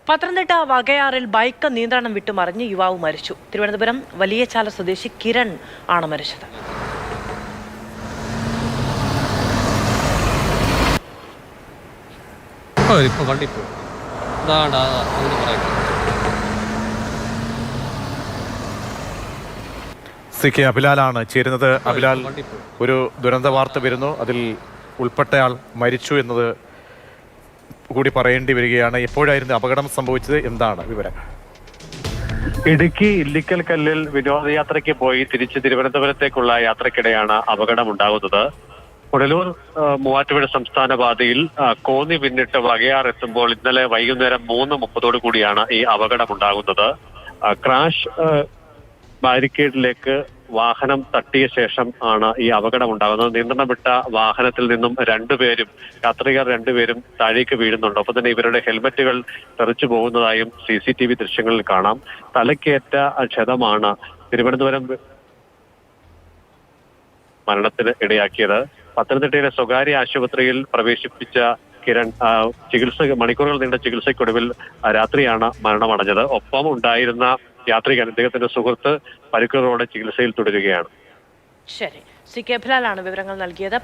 Pathanamthitta വകയാറിൽ bike നിയന്ത്രണം വിട്ടുമറിഞ്ഞ് യുവാവ് മരിച്ചു. തിരുവനന്തപുരം വലിയചാല സ്വദേശി കിരൺ ആണ് മരിച്ചത്. സി കെ അഭിലാലാണ് ചേരുന്നത്. അഭിലാൽ, ഒരു ദുരന്ത വാർത്ത വരുന്നു, അതിൽ ഉൾപ്പെട്ടയാൾ മരിച്ചു എന്നത് കൂടി പറയേണ്ടി വരികയാണ്. എപ്പോഴായിരുന്നു അപകടം സംഭവിച്ചത്? എന്താണ് വിവരങ്ങൾ? ഇടുക്കി ഇല്ലിക്കൽ കല്ലിൽ വിനോദയാത്രയ്ക്ക് പോയി തിരിച്ച് തിരുവനന്തപുരത്തേക്കുള്ള യാത്രക്കിടെയാണ് അപകടമുണ്ടാകുന്നത്. പുനലൂർ മൂവാറ്റുപുഴ സംസ്ഥാന പാതയിൽ കോന്നി പിന്നിട്ട് വകയാർ എത്തുമ്പോൾ ഇന്നലെ വൈകുന്നേരം 3:30 കൂടിയാണ് ഈ അപകടമുണ്ടാകുന്നത്. ക്രാഷ് ബാരിക്കേഡിലേക്ക് വാഹനം തട്ടിയ ശേഷം ആണ് ഈ അപകടം ഉണ്ടാകുന്നത്. നിയന്ത്രണം വിട്ട വാഹനത്തിൽ നിന്നും യാത്രികർ രണ്ടുപേരും താഴേക്ക് വീഴുന്നുണ്ട്. ഒപ്പം തന്നെ ഇവരുടെ ഹെൽമറ്റുകൾ തെറിച്ചു പോകുന്നതായും CCTV ദൃശ്യങ്ങളിൽ കാണാം. തലക്കേറ്റ ക്ഷതമാണ് തിരുവനന്തപുരം മരണത്തിന് ഇടയാക്കിയത്. പത്തനംതിട്ടയിലെ സ്വകാര്യ ആശുപത്രിയിൽ പ്രവേശിപ്പിച്ച കിരൺ മണിക്കൂറുകൾ നീണ്ട ചികിത്സയ്ക്കൊടുവിൽ രാത്രിയാണ് മരണമടഞ്ഞത്. ഒപ്പം ഉണ്ടായിരുന്ന യാത്രികൻ, അദ്ദേഹത്തിന്റെ സുഹൃത്ത്, പരിക്കുകളോടെ ചികിത്സയിൽ തുടരുകയാണ്. ശരി, സി കെ അഭിലാലാണ് വിവരങ്ങൾ നൽകിയത്.